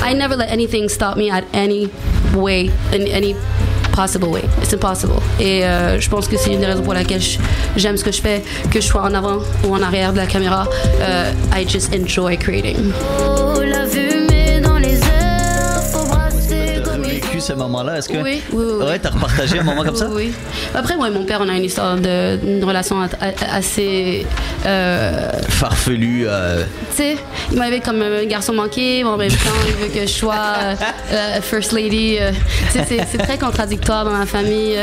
I never let anything stop me at any way, in any possible way. It's impossible. Et je pense que c'est une des raisons pour laquelle j'aime ce que je fais, que je sois en avant ou en arrière de la caméra. I just enjoy creating. Oh, la fumée dans les airs, faut brasser comme il Vécu ce moment-là, est-ce que Oui. ouais, t'as repartagé un moment comme ça? Oui. Après, moi et mon père, on a une histoire une relation assez farfelu. Tu sais, il m'avait comme un garçon manqué, mais en même temps, il veut que je sois First Lady. Tu sais, c'est très contradictoire dans la famille.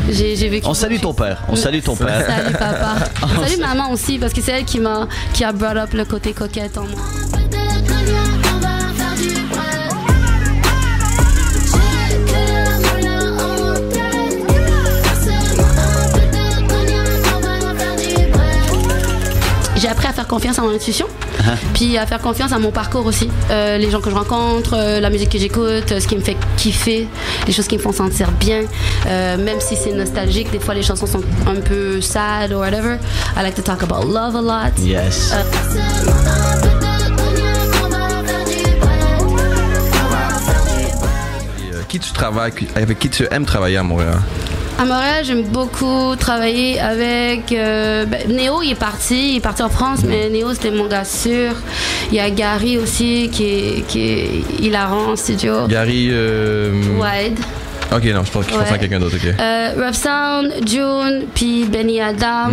J'ai vécu. On salue ton père. On salue ton père. Salut papa. On salue maman aussi, parce que c'est elle qui a brought up le côté coquette en moi. J'ai appris à faire confiance à mon intuition, puis à faire confiance à mon parcours aussi. Les gens que je rencontre, la musique que j'écoute, ce qui me fait kiffer, les choses qui me font sentir bien. Même si c'est nostalgique, des fois les chansons sont un peu sad or whatever. I like to talk about love a lot. Yes. Qui tu travailles, avec qui tu aimes travailler à Montréal? À Montréal, j'aime beaucoup travailler avec Néo. Il est parti en France, mais Néo c'était mon gars sûr. Il y a Gary aussi qui est hilarant en studio. Gary Wide. Ok, non, je pense à quelqu'un d'autre. Ok. Rough Sound, June, puis Benny Adam.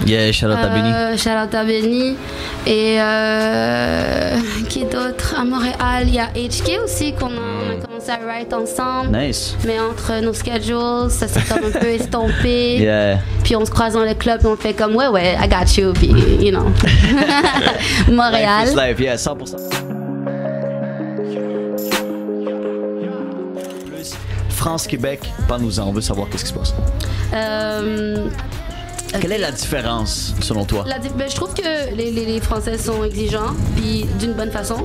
Yeah, shout out à Benny. Shout out à Benny. Et qui d'autre? À Montréal, il y a HK aussi qu'on a commencé à write ensemble. Nice. Mais entre nos schedules, ça s'est comme un peu estompé. Yeah. Puis on se croise dans le club et on fait comme ouais, I got you. Puis, you know. Montréal. Life is life, yeah, 100%. France-Québec, parle-nous-en, on veut savoir qu'est-ce qui se passe. Quelle est la différence, selon toi? Je trouve que les Français sont exigeants, puis d'une bonne façon.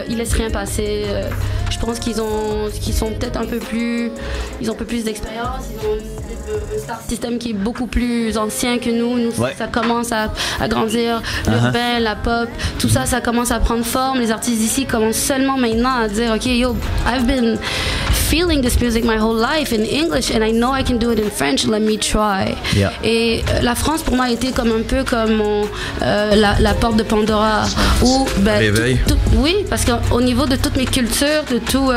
Ils laissent rien passer. Je pense qu'ils sont peut-être un peu plus... Ils ont un peu plus d'expérience. Ils ont un star system qui est beaucoup plus ancien que nous. Nous, ça commence à grandir. L'urbain, la pop, tout ça, ça commence à prendre forme. Les artistes d'ici commencent seulement maintenant à dire, OK, yo, I've been feeling this music my whole life in English and I know I can do it in French, let me try. Yeah. Et la France pour moi a été comme un peu comme la porte de Pandora où réveil. Oui, parce qu'au niveau de toutes mes cultures, de tout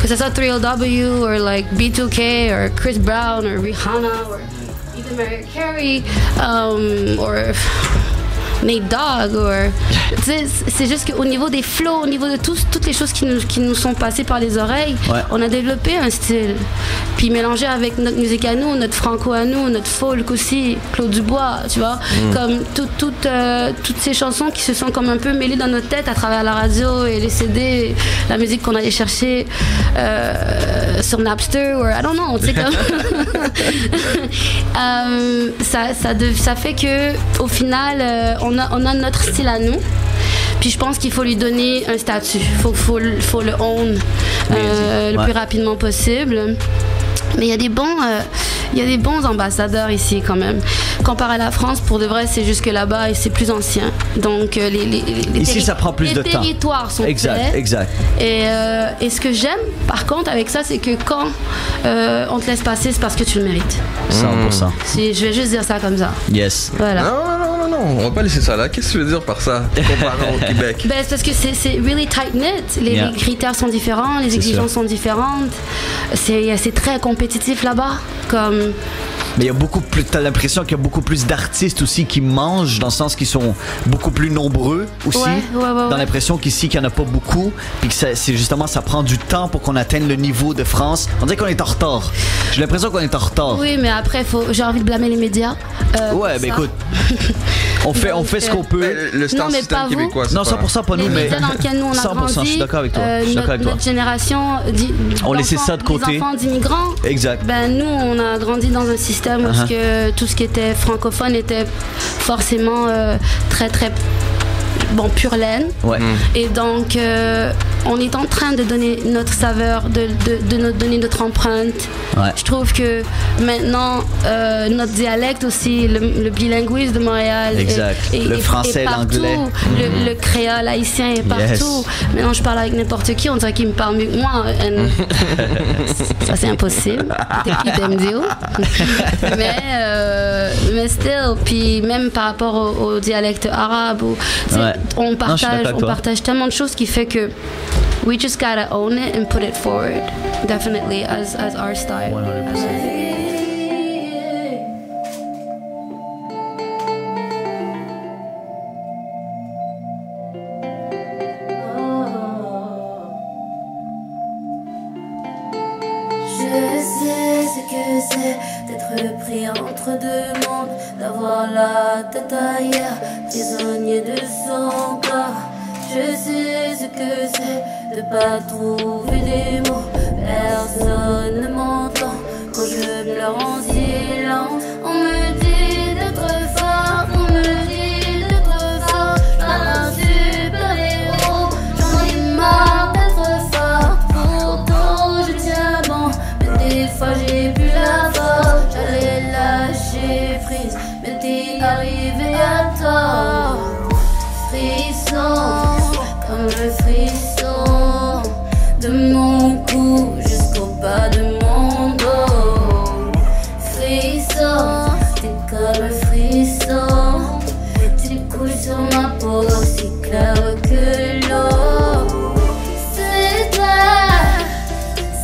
que ce soit 3LW or like B2K or Chris Brown or Rihanna or even Mariah Carey or Nate Dogg, c'est juste qu'au niveau des flows, au niveau de toutes les choses qui nous sont passées par les oreilles, on a développé un style. Puis mélangé avec notre musique à nous, notre franco à nous, notre folk aussi, Claude Dubois, tu vois, comme toutes ces chansons qui se sont comme un peu mêlées dans notre tête à travers la radio et les CD, la musique qu'on allait chercher sur Napster, or I don't know, tu sais comme ça fait que au final on a notre style à nous. Puis je pense qu'il faut lui donner un statut. Faut le own le plus rapidement possible. Mais il y a des bons ambassadeurs ici quand même. Comparé à la France, pour de vrai, c'est juste que là-bas, c'est plus ancien. Donc ici, ça prend plus de temps. Les territoires sont exact. Et ce que j'aime, par contre, avec ça, c'est que quand on te laisse passer, c'est parce que tu le mérites. 100%. Je vais juste dire ça comme ça. Yes. Voilà. Non, on va pas laisser ça là. Qu'est-ce que tu veux dire par ça, comparé au Québec? C'est parce que c'est really tight-knit. Les critères sont différents, les exigences sont différentes. C'est très compétitif là-bas. Mais il y a beaucoup plus, t'as l'impression qu'il y a beaucoup plus d'artistes aussi qui mangent, dans le sens qu'ils sont beaucoup plus nombreux aussi. Dans l'impression qu'ici, qu'il n'y en a pas beaucoup, puis que c'est justement, ça prend du temps pour qu'on atteigne le niveau de France. On dirait qu'on est en retard. J'ai l'impression qu'on est en retard. Oui, mais après, j'ai envie de blâmer les médias. Mais écoute, on fait ce qu'on peut. Le star system québécois, non, 100% pas nous, mais dans lesquels nous on a 100%, grandi, je suis d'accord avec toi. Notre génération, on laissait ça de côté. Les enfants d'immigrants. Exact. Nous, on a grandi dans un système où que tout ce qui était francophone était forcément très très pure laine. Et donc on est en train de donner notre saveur, de nous donner notre empreinte. Ouais. Je trouve que maintenant, notre dialecte aussi, le bilinguisme de Montréal. Exact. Le français et l'anglais. Le créole haïtien est partout. Yes. Maintenant, je parle avec n'importe qui, on dirait qu'il me parle mieux que moi. And ça, c'est impossible. Mais still, puis même par rapport au dialecte arabe, Ouais. on partage tellement de choses qui fait que we just gotta own it and put it forward, definitely as our style. 100%. Je sais ce que c'est d'être pris entre deux mondes, d'avoir la tête ailleurs, prisonnier de son corps. Je sais ce que c'est de pas trouver les mots, personne ne m'entend quand je pleure en silence. On me dit d'être fort, on me dit d'être fort, pas un super-héros, j'en ai marre d'être fort. Pourtant je tiens bon, mais des fois j'ai plus la force, j'allais lâcher prise, mais t'es arrivé à tort. Frisson, comme le frisson de mon cou jusqu'au bas de mon dos. Frisson, t'es comme le frisson, tu couches sur ma peau aussi clair que l'eau. C'est toi,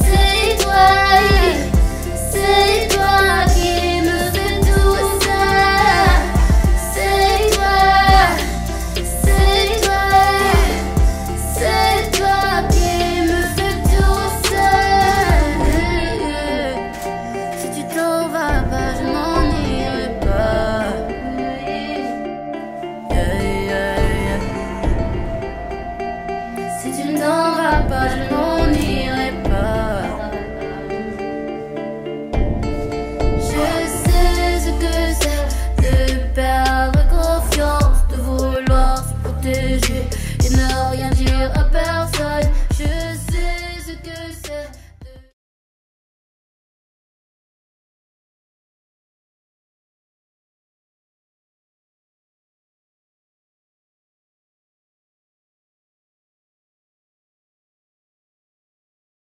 c'est toi, c'est toi qui me fais tout ça. C'est toi, c'est toi, c'est toi qui me fais tout ça. Si tu t'en vas pas, je m'en irai pas. Yeah, yeah, yeah. Si tu ne t'en vas pas, je m'en